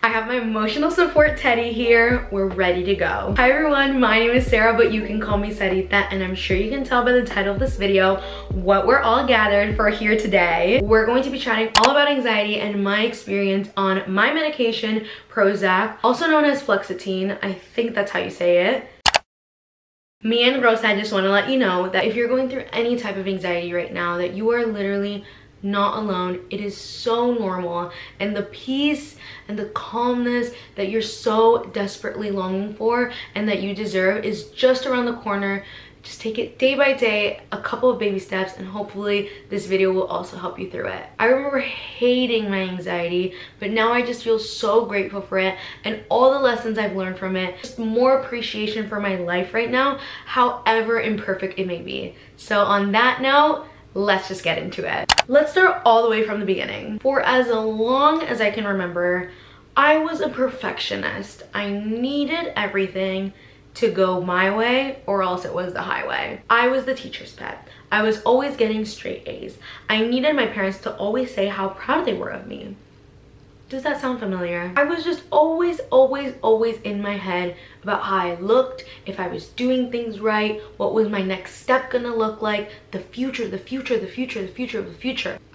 I have my emotional support Teddy here. We're ready to go. Hi everyone, my name is Sarah, but you can call me Sarita, and I'm sure you can tell by the title of this video what we're all gathered for here today. We're going to be chatting all about anxiety and my experience on my medication, Prozac, also known as fluoxetine. I think that's how you say it. Me and Rosa, I just want to let you know that if you're going through any type of anxiety right now, that you are literally not alone. It is so normal, and the peace and the calmness that you're so desperately longing for and that you deserve is just around the corner. Just take it day by day, a couple of baby steps, and hopefully this video will also help you through it. I remember hating my anxiety, but now I just feel so grateful for it and all the lessons I've learned from it. Just more appreciation for my life right now, however imperfect it may be. So on that note, let's just get into it. Let's start all the way from the beginning. For as long as I can remember, I was a perfectionist. I needed everything to go my way or else it was the highway. I was the teacher's pet. I was always getting straight A's. I needed my parents to always say how proud they were of me. Does that sound familiar? I was just always in my head about how I looked, if I was doing things right, what was my next step gonna look like, the future.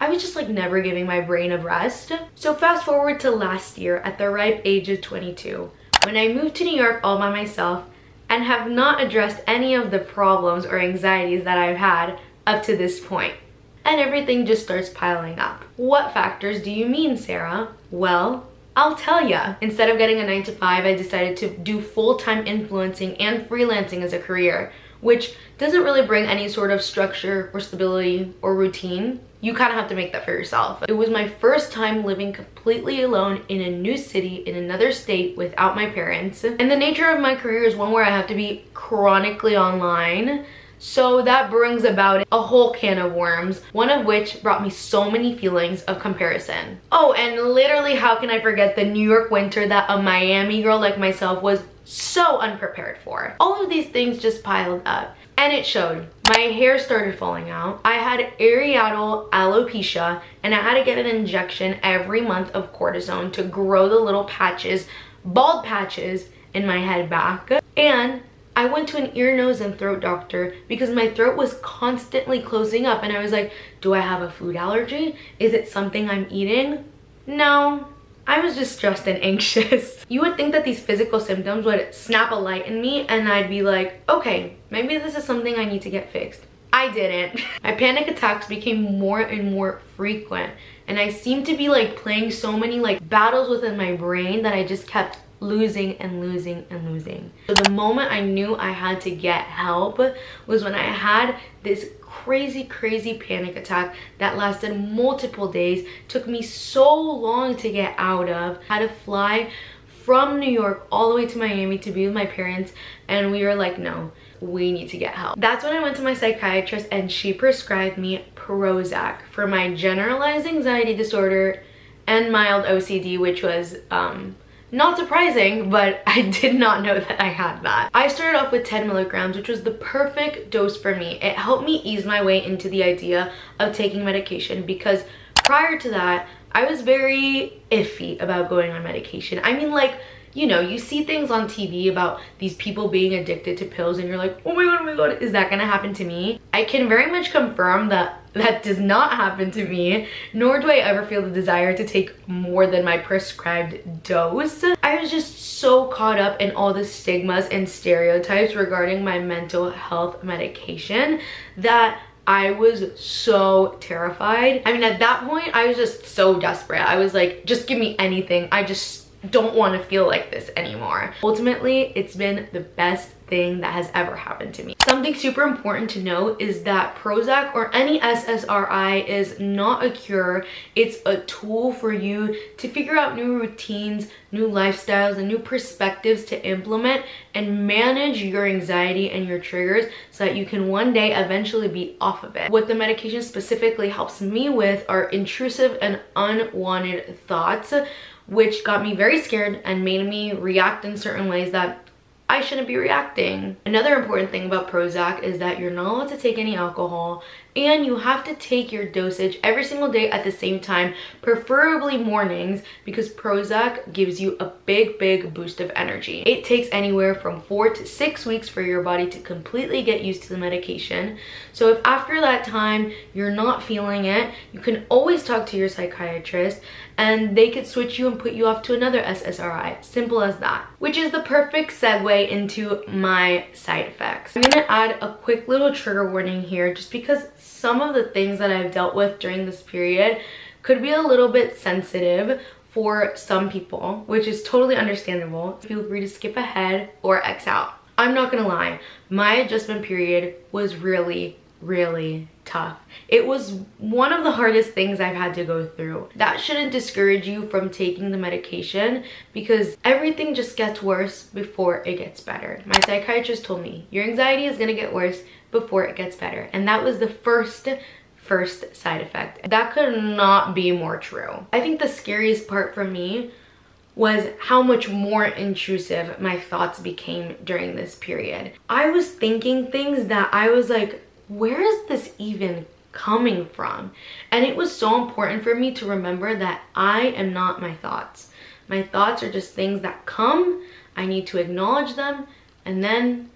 I was just like never giving my brain a rest. So fast forward to last year at the ripe age of 22, when I moved to New York all by myself and have not addressed any of the problems or anxieties that I've had up to this point. And everything just starts piling up. What factors do you mean, Sarah? Well, I'll tell ya. Instead of getting a 9-to-5, I decided to do full-time influencing and freelancing as a career, which doesn't really bring any sort of structure or stability or routine. You kind of have to make that for yourself. It was my first time living completely alone in a new city in another state without my parents. And the nature of my career is one where I have to be chronically online. So that brings about a whole can of worms, one of which brought me so many feelings of comparison. Oh, and literally how can I forget the New York winter that a Miami girl like myself was so unprepared for. All of these things just piled up, and it showed. My hair started falling out. I had areatal alopecia, and I had to get an injection every month of cortisone to grow the little patches, bald patches in my head back. And I went to an ear, nose, and throat doctor because my throat was constantly closing up, and I was like, do I have a food allergy? Is it something I'm eating? No, I was just stressed and anxious. You would think that these physical symptoms would snap a light in me and I'd be like, okay, maybe this is something I need to get fixed. I didn't. My panic attacks became more and more frequent, and I seemed to be like playing so many like battles within my brain that I just kept losing and losing and losing. So the moment I knew I had to get help was when I had this crazy panic attack that lasted multiple days, took me so long to get out of. I had to fly from New York all the way to Miami to be with my parents, and we were like, no, we need to get help. That's when I went to my psychiatrist, and she prescribed me Prozac for my generalized anxiety disorder and mild OCD, which was not surprising, but I did not know that I had that. I started off with 10 milligrams, which was the perfect dose for me. It helped me ease my way into the idea of taking medication, because prior to that, I was very iffy about going on medication. I mean, like, you know, you see things on TV about these people being addicted to pills, and you're like, oh my god, is that gonna happen to me? I can very much confirm that that does not happen to me, nor do I ever feel the desire to take more than my prescribed dose. I was just so caught up in all the stigmas and stereotypes regarding my mental health medication that I was so terrified. I mean, at that point, I was just so desperate. I was like, just give me anything. I just don't want to feel like this anymore. Ultimately, it's been the best thing that has ever happened to me. Something super important to note is that Prozac or any SSRI is not a cure. It's a tool for you to figure out new routines, new lifestyles, and new perspectives to implement and manage your anxiety and your triggers so that you can one day eventually be off of it. What the medication specifically helps me with are intrusive and unwanted thoughts, which got me very scared and made me react in certain ways that I shouldn't be reacting. Another important thing about Prozac is that you're not allowed to take any alcohol, And you have to take your dosage every single day at the same time, preferably mornings, because Prozac gives you a big boost of energy. It takes anywhere from 4 to 6 weeks for your body to completely get used to the medication. So if after that time you're not feeling it, you can always talk to your psychiatrist and they could switch you and put you off to another SSRI. Simple as that. Which is the perfect segue into my side effects. I'm gonna add a quick little trigger warning here just because some of the things that I've dealt with during this period could be a little bit sensitive for some people, which is totally understandable. Feel free to skip ahead or X out. I'm not gonna lie, my adjustment period was really tough. It was one of the hardest things I've had to go through. That shouldn't discourage you from taking the medication because everything just gets worse before it gets better. My psychiatrist told me, your anxiety is gonna get worse before it gets better. And that was the first side effect. That could not be more true. I think the scariest part for me was how much more intrusive my thoughts became during this period. I was thinking things that I was like, where is this even coming from? And it was so important for me to remember that I am not my thoughts. My thoughts are just things that come, I need to acknowledge them, and then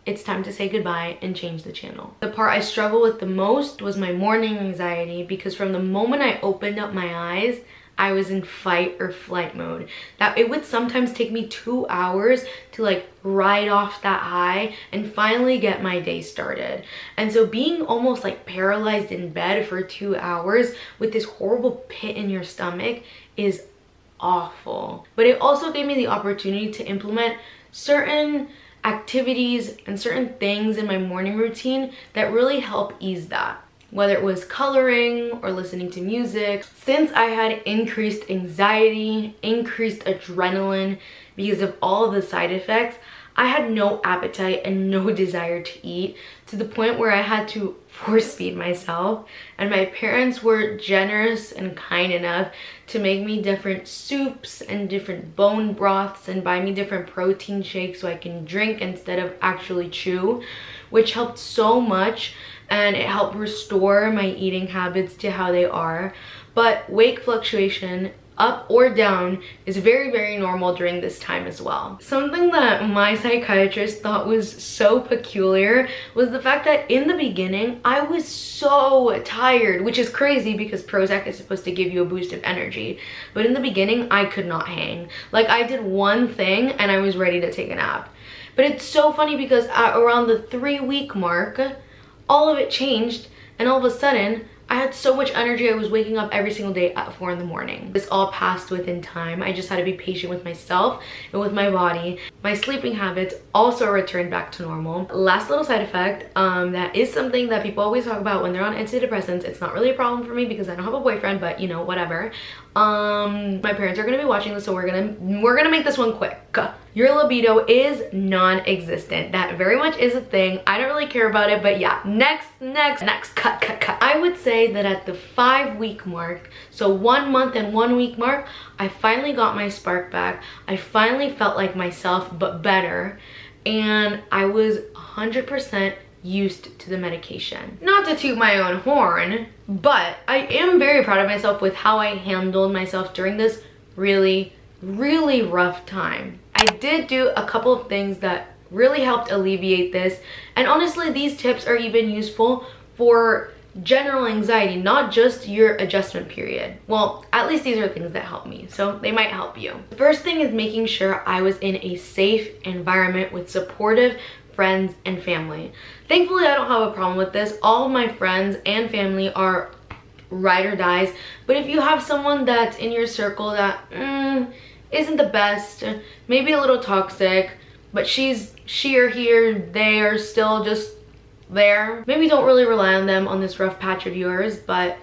it's time to say goodbye and change the channel. The part I struggled with the most was my morning anxiety, because from the moment I opened up my eyes, I was in fight or flight mode. That it would sometimes take me 2 hours to like ride off that high and finally get my day started. And so being almost like paralyzed in bed for 2 hours with this horrible pit in your stomach is awful. But it also gave me the opportunity to implement certain activities and certain things in my morning routine that really help ease that. Whether it was coloring or listening to music. Since I had increased anxiety, increased adrenaline because of all of the side effects, I had no appetite and no desire to eat, to the point where I had to force feed myself. And my parents were generous and kind enough to make me different soups and different bone broths and buy me different protein shakes so I can drink instead of actually chew, which helped so much. And it helped restore my eating habits to how they are. But weight fluctuation, up or down, is very normal during this time as well. Something that my psychiatrist thought was so peculiar was the fact that in the beginning, I was so tired, which is crazy because Prozac is supposed to give you a boost of energy. But in the beginning, I could not hang. Like, I did one thing and I was ready to take a nap. But it's so funny because at around the 3-week mark, all of it changed, and all of a sudden I had so much energy. I was waking up every single day at 4 in the morning. This all passed within time. I just had to be patient with myself and with my body. My sleeping habits also returned back to normal. Last little side effect, that is something that people always talk about when they're on antidepressants. It's not really a problem for me because I don't have a boyfriend, but you know, whatever. My parents are gonna be watching this, so we're gonna make this one quick. Your libido is non-existent. That very much is a thing. I don't really care about it, but yeah, next, cut. I would say that at the 5-week mark, so 1 month and 1 week mark, I finally got my spark back. I finally felt like myself, but better. And I was 100% used to the medication. Not to toot my own horn, but I am very proud of myself with how I handled myself during this really rough time. I did do a couple of things that really helped alleviate this, and honestly these tips are even useful for general anxiety, not just your adjustment period. Well, at least these are things that help me, so they might help you. The first thing is making sure I was in a safe environment with supportive friends and family. Thankfully, I don't have a problem with this. All of my friends and family are ride or dies, but if you have someone that's in your circle that isn't the best, maybe a little toxic, but she or he or they are still just there, maybe don't really rely on them on this rough patch of yours, but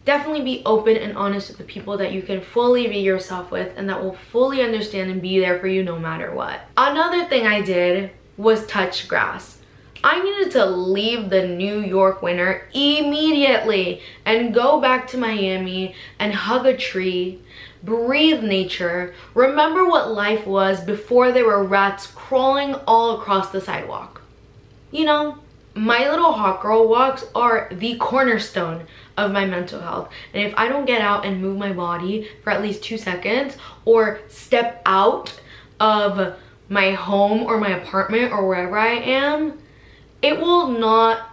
definitely be open and honest with the people that you can fully be yourself with and that will fully understand and be there for you no matter what. Another thing I did was touch grass. I needed to leave the New York winter immediately and go back to Miami and hug a tree, breathe nature, remember what life was before there were rats crawling all across the sidewalk. You know, my little hot girl walks are the cornerstone of my mental health. And if I don't get out and move my body for at least 2 seconds or step out of my home or my apartment or wherever I am, it will not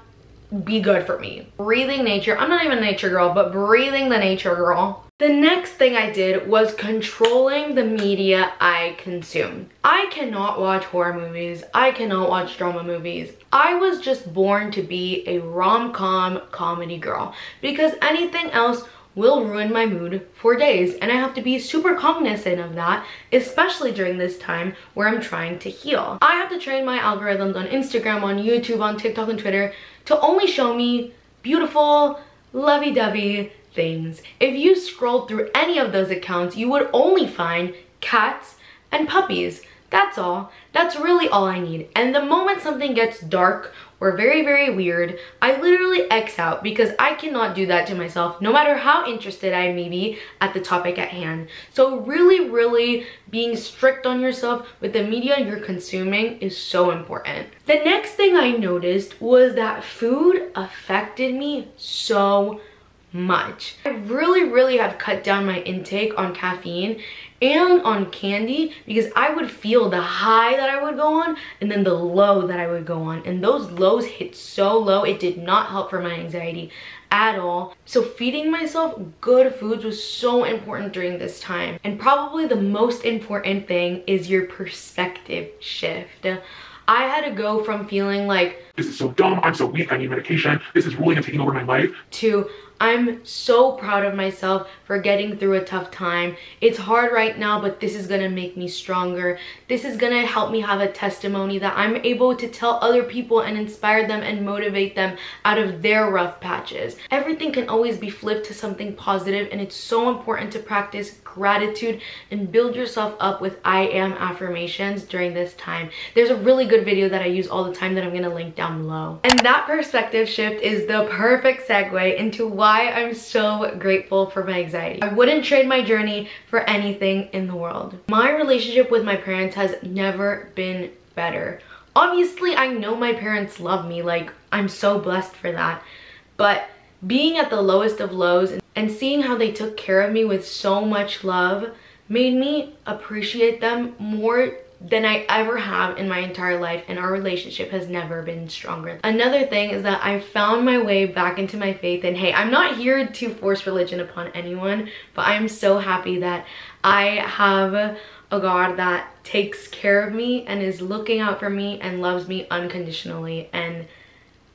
be good for me. Breathing nature, I'm not even a nature girl, but breathing the nature girl. The next thing I did was controlling the media I consume. I cannot watch horror movies. I cannot watch drama movies. I was just born to be a rom-com comedy girl because anything else will ruin my mood for days, and I have to be super cognizant of that, especially during this time where I'm trying to heal. I have to train my algorithms on Instagram, on YouTube, on TikTok, and Twitter to only show me beautiful, lovey-dovey things. If you scrolled through any of those accounts, you would only find cats and puppies. That's all. That's really all I need. And the moment something gets dark or very, very weird, I literally X out because I cannot do that to myself, no matter how interested I may be at the topic at hand. So really, really being strict on yourself with the media you're consuming is so important. The next thing I noticed was that food affected me so much. I really have cut down my intake on caffeine and on candy because I would feel the high that I would go on and then the low that I would go on, and those lows hit so low it did not help for my anxiety at all. So feeding myself good foods was so important during this time. And probably the most important thing is your perspective shift. I had to go from feeling like, this is so dumb, I'm so weak, I need medication, this is ruling and taking over my life, to I'm so proud of myself for getting through a tough time. It's hard right now, but this is gonna make me stronger. This is gonna help me have a testimony that I'm able to tell other people and inspire them and motivate them out of their rough patches. Everything can always be flipped to something positive, and it's so important to practice gratitude and build yourself up with I am affirmations during this time. There's a really good video that I use all the time that I'm gonna link down below. And that perspective shift is the perfect segue into why I'm so grateful for my anxiety. I wouldn't trade my journey for anything in the world. My relationship with my parents has never been better. Obviously, I know my parents love me, like I'm so blessed for that. But being at the lowest of lows and seeing how they took care of me with so much love made me appreciate them more than I ever have in my entire life, and our relationship has never been stronger. Another thing is that I found my way back into my faith, and hey, I'm not here to force religion upon anyone, but I'm so happy that I have a God that takes care of me and is looking out for me and loves me unconditionally. And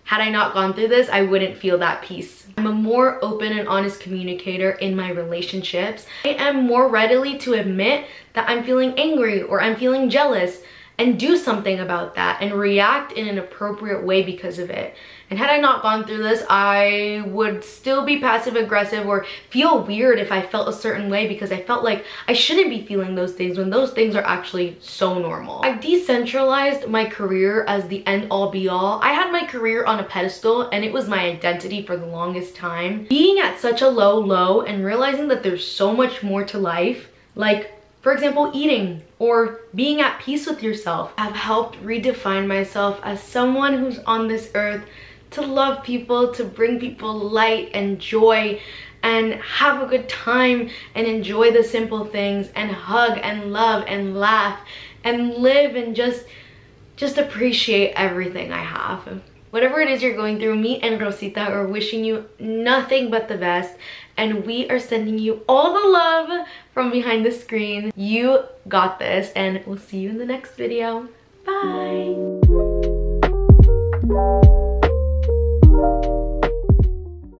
had I not gone through this, I wouldn't feel that peace. I'm a more open and honest communicator in my relationships. I am more readily to admit that I'm feeling angry or I'm feeling jealous and do something about that and react in an appropriate way because of it. And had I not gone through this, I would still be passive aggressive or feel weird if I felt a certain way because I felt like I shouldn't be feeling those things when those things are actually so normal. I decentralized my career as the end all be all. I had my career on a pedestal and it was my identity for the longest time. Being at such a low and realizing that there's so much more to life, like for example, eating or being at peace with yourself, have helped redefine myself as someone who's on this earth to love people, to bring people light and joy and have a good time and enjoy the simple things and hug and love and laugh and live and just appreciate everything I have. Whatever it is you're going through, me and Rosita are wishing you nothing but the best, and we are sending you all the love from behind the screen. You got this, and we'll see you in the next video. Bye!